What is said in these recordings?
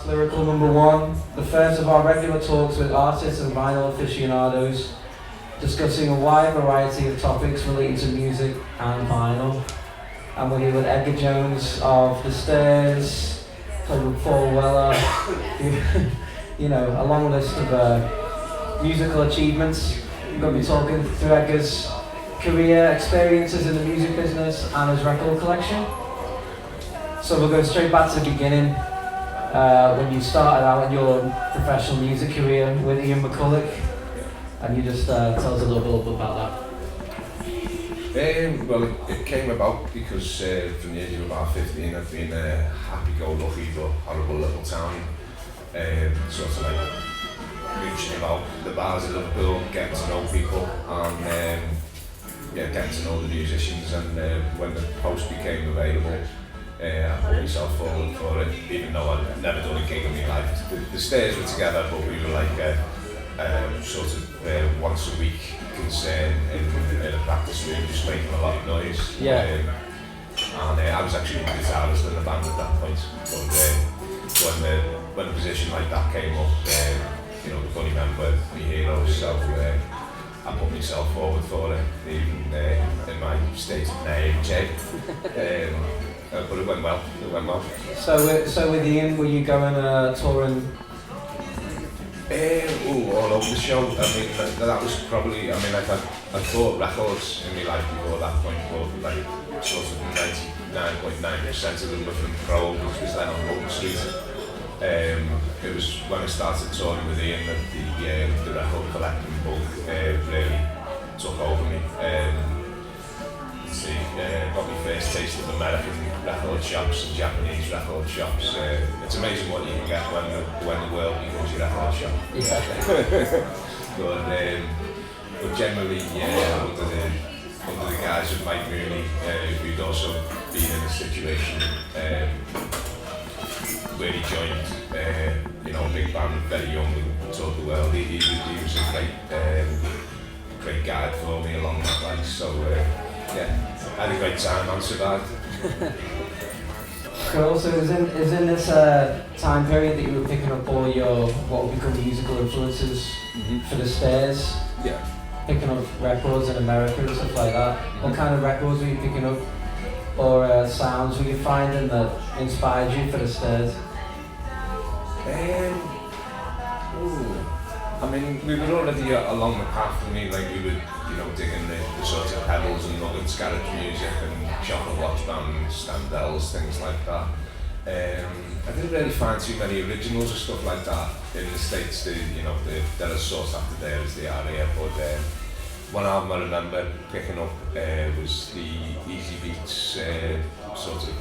It's Lyrical #1, the first of our regular talks with artists and vinyl aficionados, discussing a wide variety of topics relating to music and vinyl. And we're here with Edgar Jones of The Stairs, played with Paul Weller, you know, a long list of musical achievements. We're going to be talking through Edgar's career, experiences in the music business and his record collection. So we'll go straight back to the beginning, when you started out in your professional music career with Ian McCulloch, and you just tell us a little bit about that. Well, it came about because from the age of about 15 I've been a happy-go-lucky but horrible little town, sort of like mooching about the bars of Liverpool, getting to know people and getting to know the musicians, and when the post became available, I put myself forward for it, even though I'd never done a gig in my life. The Stairs were together, but we were like sort of once a week concern in a practice room, just making a lot of noise. Yeah. And I was actually the guitarist in the band at that point. But when a position like that came up, you know, the funny man were my heroes, so I put myself forward for it, even in my state of naivete. But it went well. So with Ian, were you going touring? All over the show. I mean, that was probably, I mean, I'd bought records in my life before that point, but like sort of 99.9% of them were from Crow, which was then on Bolton Street. It was when I started touring with Ian that the record collecting bug really took over me. Got my first taste of American record shops and Japanese record shops. It's amazing what you can get when the world becomes your record shop. Yeah. but generally, under the guise of Mike Mooney, who'd also been in a situation where he joined, a big band very young and toured the world. He was a great guide for me along that line. So. I had a great time and survived. Cool, so it was in this time period that you were picking up all your, what would become musical influences for The Stairs? Yeah. Picking up records in America and stuff like that. What kind of records were you picking up, or sounds were you finding that inspired you for The Stairs? I mean, we were already along the path. I mean, like we were, digging the sort of pedals and nuggets, garage music and chocolate watch bands, standells, things like that. I didn't really find too many originals or stuff like that in the States. There are sorts after there as they are here, but one album I remember picking up was the Easy Beats sort of.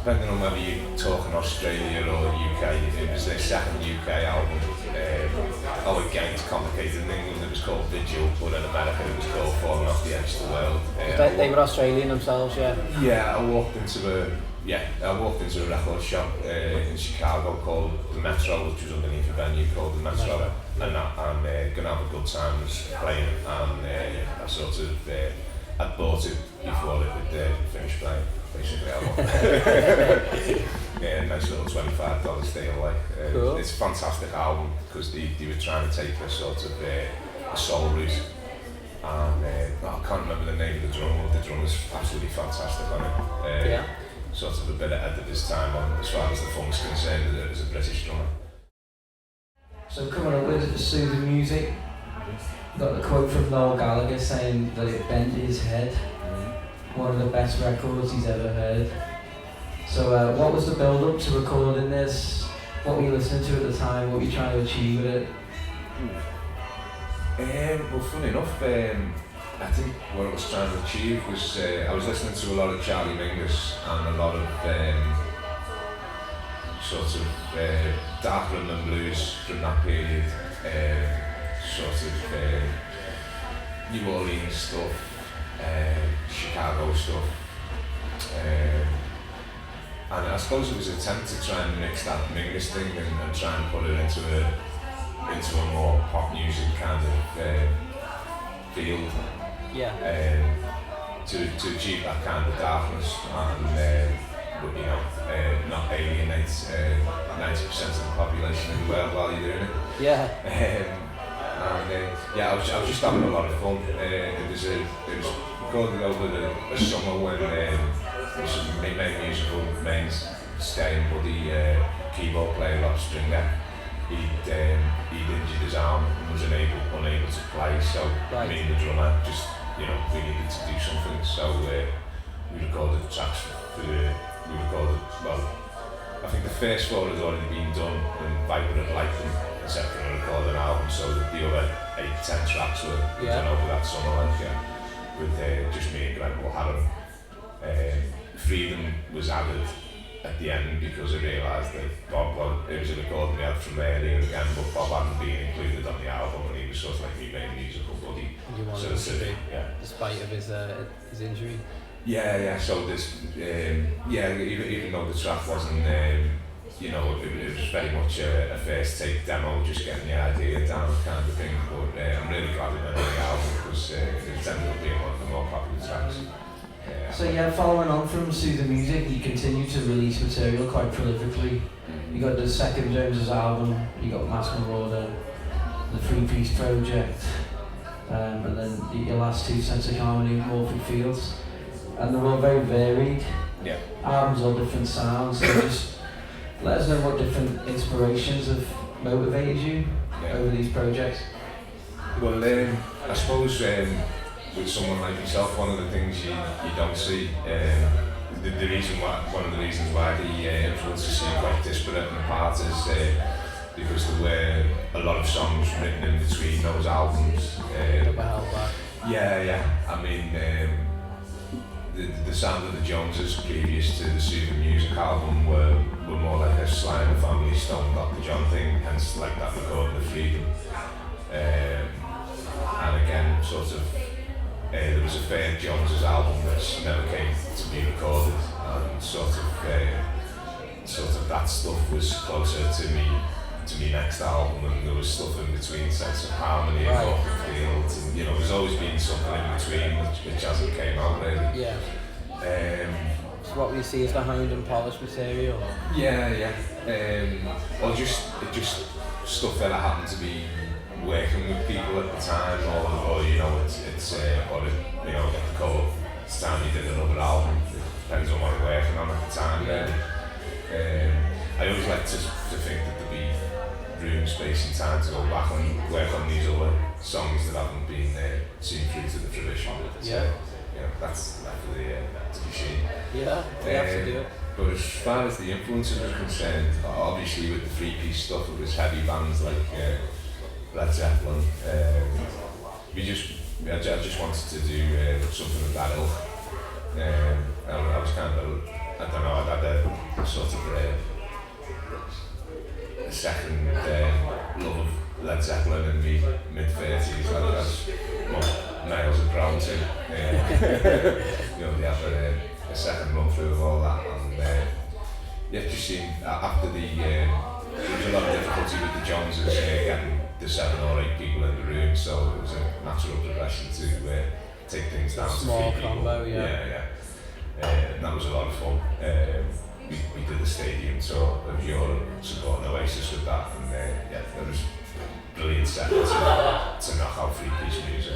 Depending on whether you're talking Australia or UK, it was their second UK album. It gets complicated. In England it was called Vigil, but in America it was called Falling Off the Edge of the World. They were Australian themselves, yeah? Yeah, I walked into a record shop in Chicago called the Metro, which was underneath a venue called the Metro, and gonna have a good time playing it, and I sort of I'd bought it before it would finish playing. Basically, nice little $25 deal. Cool. It's a fantastic album because they were trying to take a sort of a soul route, and I can't remember the name of the drummer. The drummer's absolutely fantastic on it. Sort of a bit ahead of his time on as far as the funk's concerned. It was a British drummer. So coming up with soothing music, got the quote from Noel Gallagher saying that it bent his head. One of the best records he's ever heard. So what was the build-up to recording this? What were you listening to at the time? What were you trying to achieve with it? Well, funny enough, I think what I was trying to achieve was I was listening to a lot of Charlie Mingus and a lot of sort of dark rhythm and blues from that period, sort of New Orleans stuff. Chicago stuff, and I suppose it was an attempt to try and mix that Mingus thing and try and put it into a more pop music kind of field. Yeah. To achieve that kind of darkness, and but you know, not alienate 90% of the population in the world while you're doing it. Yeah. Yeah, I was just having a lot of fun. It was recorded over the summer when my main musical mainstay and buddy keyboard player Rob Stringer, he'd injured his arm and was unable to play. So me and the drummer just, you know, we needed to do something. So we recorded tracks I think the first four had already been done and Viper had liked them, except for a recorded album, so the other 8-10 tracks were done over that summer, with just me and Greg O'Halloran. Freedom was added at the end because I realised that it was a recording we had from earlier again, but Bob hadn't been included on the album and he was sort of like my main musical buddy. You wanted him to be, despite of his injury? Yeah, so this, even though the track wasn't, you know, it was very much a first take demo, just getting the idea down kind of thing, but I'm really glad it went on the album because it ended up being one of the more popular tracks. So following on from Soothing Music, you continue to release material quite prolifically. You got the second Jones's album, you got Mass Marauder, the Three Piece Project, and then your last two, Sense of Harmony, Morphic Fields. And they're all very varied. Yeah. Albums, all different sounds. So just let us know what different inspirations have motivated you over these projects. Well, I suppose with someone like yourself, one of the things you don't see, one of the reasons why the influences seem quite disparate and apart is because there were a lot of songs written in between those albums. I mean, the sound of the Joneses previous to the Soothing Music album were more like a Sly and the Family Stone Dr. John thing, hence like that recording of Freedom. And again, sort of, there was a third Joneses album which never came to be recorded, and sort of that stuff was closer to me next album, and there was stuff in between, Sense of Harmony and Morphic Fields, and you know, there's always been something in between which hasn't came out really. Yeah. So what we see is the honed and polished material? Or just stuff that I happen to be working with people at the time, or you know, you know, get the call, it's time you did another album, it depends on what I'm working on at the time. I always like to think that there'd be room, space and time to go back and work on these other songs that haven't been seen through to the fruition. You know, that's definitely to be seen. Yeah, we have to do it. But as far as the influences are concerned, obviously with the three-piece stuff, it was heavy bands like Led Zeppelin. I just wanted to do something of that ilk. I was kind of, I don't know, I'd had a sort of a second love of Led Zeppelin in me mid-30s, as most males have grown to. You know, they have a second run through of all that, and it just seemed, after there was a lot of difficulty with the Joneses getting the 7 or 8 people in the room, so it was a natural progression to take things down to 3 people. Small combo, and that was a lot of fun. We did the stadium tour of Europe, supporting Oasis with that, and it was brilliant set to knock out three-piece music.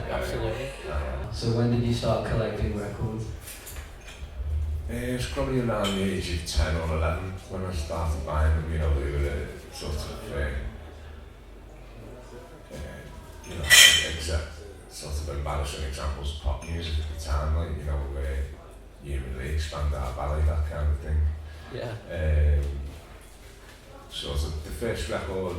Absolutely. So when did you start collecting records? It was probably around the age of 10 or 11 when I started buying them. You know, they were sort of, you know, sort of embarrassing examples of pop music at the time, like, you know, You Really Expand Our Ballet, that kind of thing. Sort of the first record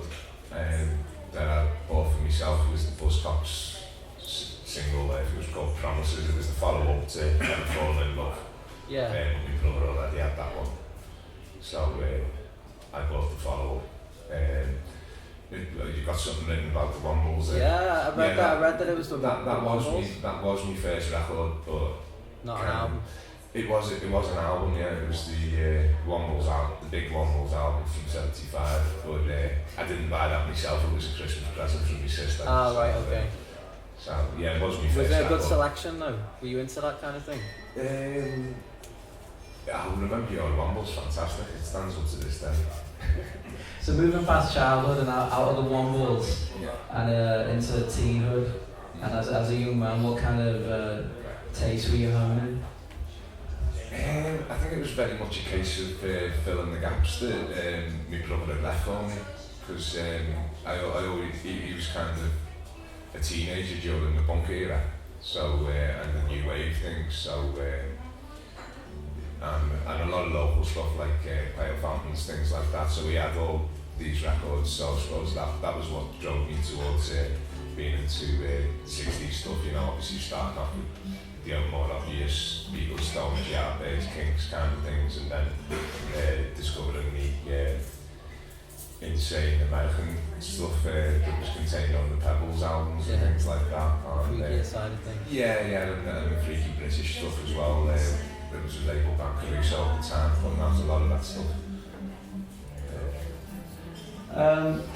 that I bought for myself was the Buzzcocks single, it was called Promises. It was the follow-up to Never Fall in Love. My brother already had that one, so I bought the follow-up. You got something written about the Wombles. I read that. I read that it was the Wombles. That was my first record, but not an album. It was an album, It was the Wombles album, the big Wombles album from '75. But I didn't buy that myself. It was a Christmas present from my sister. So it was my first. Was there a good record. selection though? Were you into that kind of thing? I remember your Womble's fantastic. It stands up to this day. So moving past childhood and out of the Wombles and into teenhood, and as a young man, what kind of taste were you honing? I think it was very much a case of filling the gaps that my brother had left for me, because I always, he was kind of a teenager during the punk era, so and the new wave things, so and a lot of local stuff like Pale Fountains, things like that. So we had all these records. So I suppose that was what drove me towards being into 60s stuff. You know, obviously starting off with the more obvious Beatles, Stones, Yardbirds, Kinks kind of things, and then discovering the insane American stuff that was contained on the Pebbles albums and things like that. And, Freakier side of things. Yeah, and the freaky British stuff as well. There was a label back Caruso at the time, putting out a lot of that stuff.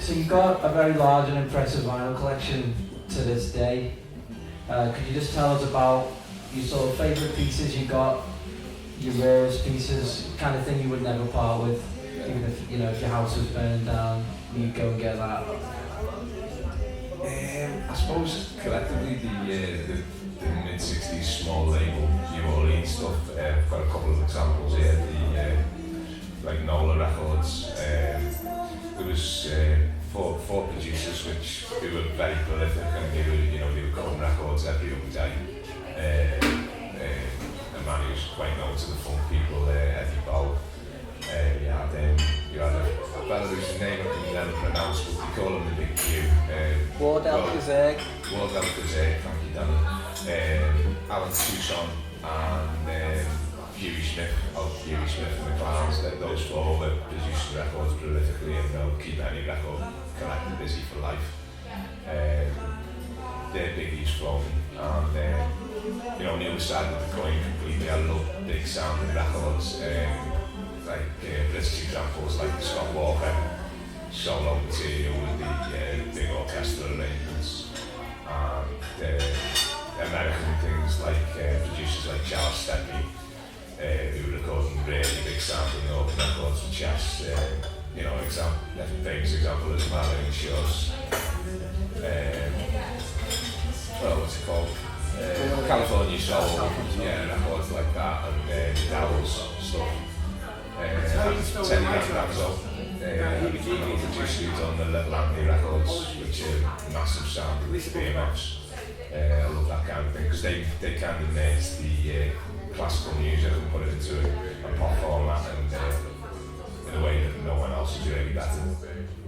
So you've got a very large and impressive vinyl collection to this day. Could you just tell us about your sort of favourite pieces you got, your rarest pieces, kind of thing you would never part with, even if if your house was burning down, you'd go and get that? I suppose collectively the mid-60s small label New Orleans stuff. I've got a couple of examples here. The like Nola Records. There was four producers who were very prolific, and they were cutting records every other day. A man who was quite known to the funk people, Eddie Bow. You had a fellow whose name I can never pronounce, but we call him the Big Q. Wardell Kazeg. Wardell Kazeg, thank you, Danny. Alan Tucson and Huey Smith of Huey Smith and the Clowns. Those four were producing records prolifically, and they'll keep any record collector busy for life. They're biggies from, and on the other side of the coin completely, I love big sounding records. Like British examples like the Scott Walker solo material with the big orchestral arrangements, and American things like producers like Charles Stedley, who were recording really big sounding open records for chess. A famous example is Marlene Shaw's what's it called? California Soul, records like that, and the Dowels stuff. Teddy Randazzo, another producer who's on the Little Anthony records, which are massive sound with BMFs. I love that kind of thing, because they kind of made the classical music and put it into a pop format, and in a way that no one else is really better.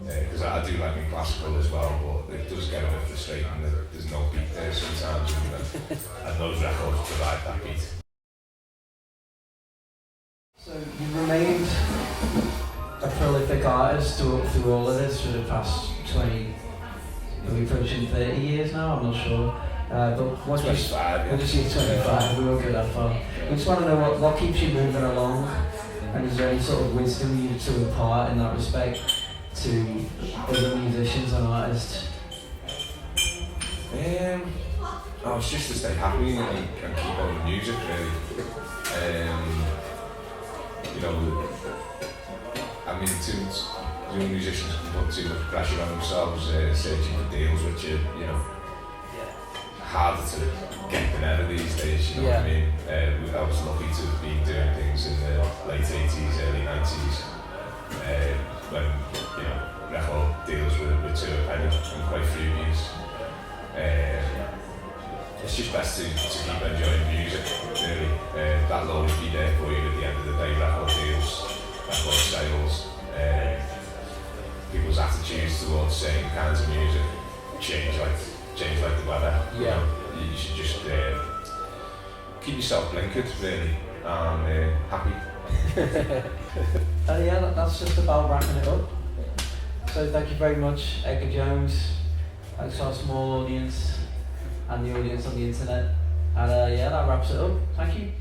Because I do like my classical as well, but it does get a bit frustrating that there's no beat there sometimes, and those records provide that beat. So you've remained a prolific artist through all of this for the past 20, are we approaching 30 years now? I'm not sure. But what 25, we'll just use 25, we won't go that far. We just want to know what keeps you moving along, and is there any sort of wisdom you to impart in that respect to other musicians and artists? It's just to stay happy and keep on the music, really. Young musicians can put too much pressure on themselves, searching for deals which are, harder to get than ever these days, what I mean? I was lucky to have been doing things in the late 80s, early 90s, when, record deals were to a penny and quite fruities. It's just best to keep enjoying music, really. That'll always be there for you at the end of the day. Record deals, record sales, people's attitudes towards certain kinds of music change like the weather. You should just keep yourself blinkered, really, and happy. That's just about wrapping it up. So thank you very much, Edgar Jones. Thanks to our small audience and the audience on the internet. And that wraps it up. Thank you.